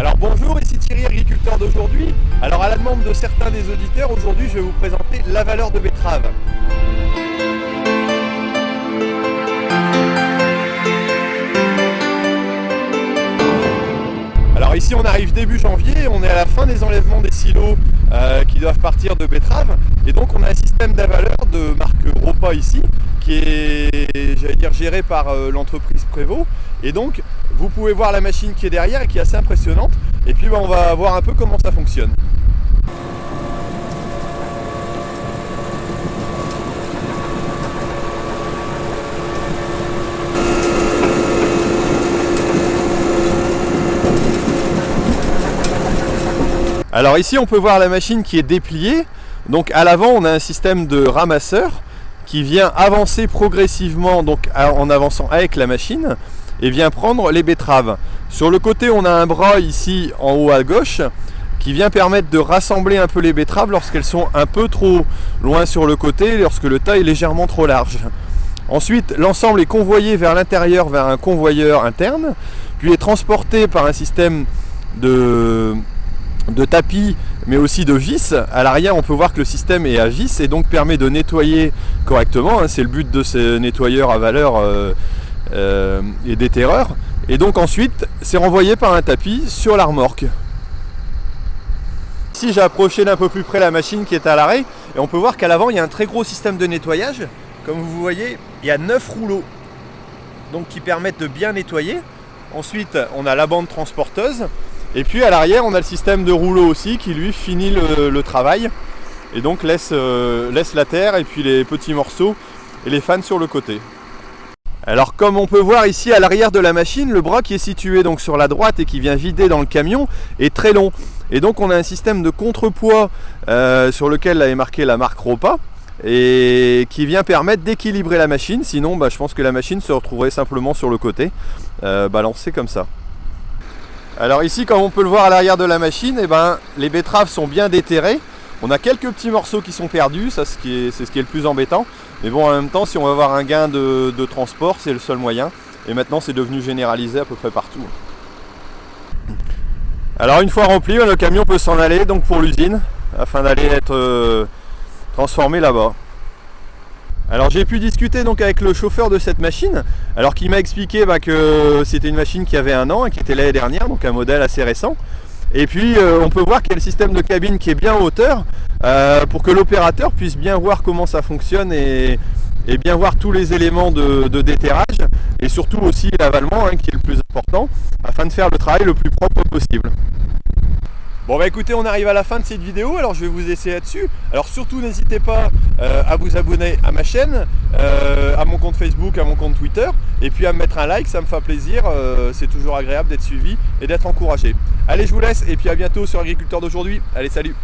Alors bonjour, ici Thierry, agriculteur d'aujourd'hui. Alors à la demande de certains des auditeurs, aujourd'hui je vais vous présenter la valeur de betterave. Alors ici on arrive début janvier, on est à la fin des enlèvements des silos qui doivent partir de betteraves. Et donc on a un système d'avaleur de marque Ropa ici, qui est, j'allais dire, géré par l'entreprise Prévost. Et donc vous pouvez voir la machine qui est derrière et qui est assez impressionnante. Et puis on va voir un peu comment ça fonctionne. Alors ici on peut voir la machine qui est dépliée. Donc à l'avant on a un système de ramasseur qui vient avancer progressivement, donc en avançant avec la machine, et vient prendre les betteraves. Sur le côté on a un bras ici en haut à gauche qui vient permettre de rassembler un peu les betteraves lorsqu'elles sont un peu trop loin sur le côté, lorsque le tas est légèrement trop large. Ensuite l'ensemble est convoyé vers l'intérieur, vers un convoyeur interne, puis est transporté par un système de tapis mais aussi de vis. À l'arrière on peut voir que le système est à vis et donc permet de nettoyer correctement, c'est le but de ces nettoyeurs à valeur et déterreurs. Et donc ensuite c'est renvoyé par un tapis sur la remorque. Ici j'ai approché d'un peu plus près la machine qui est à l'arrêt et on peut voir qu'à l'avant il y a un très gros système de nettoyage. Comme vous voyez il y a 9 rouleaux donc qui permettent de bien nettoyer. Ensuite on a la bande transporteuse. Et puis à l'arrière on a le système de rouleau aussi qui lui finit le travail et donc laisse la terre et puis les petits morceaux et les fans sur le côté. Alors comme on peut voir ici à l'arrière de la machine, le bras qui est situé donc sur la droite et qui vient vider dans le camion est très long. Et donc on a un système de contrepoids sur lequel est marqué la marque Ropa et qui vient permettre d'équilibrer la machine. Sinon je pense que la machine se retrouverait simplement sur le côté, balancée comme ça. Alors ici comme on peut le voir à l'arrière de la machine, les betteraves sont bien déterrées. On a quelques petits morceaux qui sont perdus, c'est ce qui est le plus embêtant. Mais bon en même temps si on va avoir un gain de transport c'est le seul moyen. Et maintenant c'est devenu généralisé à peu près partout. Alors une fois rempli, le camion peut s'en aller donc pour l'usine afin d'aller être transformé là-bas. Alors j'ai pu discuter donc avec le chauffeur de cette machine, alors qu'il m'a expliqué que c'était une machine qui avait 1 an et qui était l'année dernière, donc un modèle assez récent. Et puis on peut voir qu'il y a le système de cabine qui est bien en hauteur pour que l'opérateur puisse bien voir comment ça fonctionne et bien voir tous les éléments de déterrage et surtout aussi l'avalement qui est le plus important afin de faire le travail le plus propre possible. Bon écoutez, on arrive à la fin de cette vidéo, alors je vais vous essayer là-dessus. Alors surtout n'hésitez pas à vous abonner à ma chaîne, à mon compte Facebook, à mon compte Twitter, et puis à me mettre un like, ça me fait plaisir, c'est toujours agréable d'être suivi et d'être encouragé. Allez je vous laisse et puis à bientôt sur Agriculteur d'aujourd'hui, allez salut.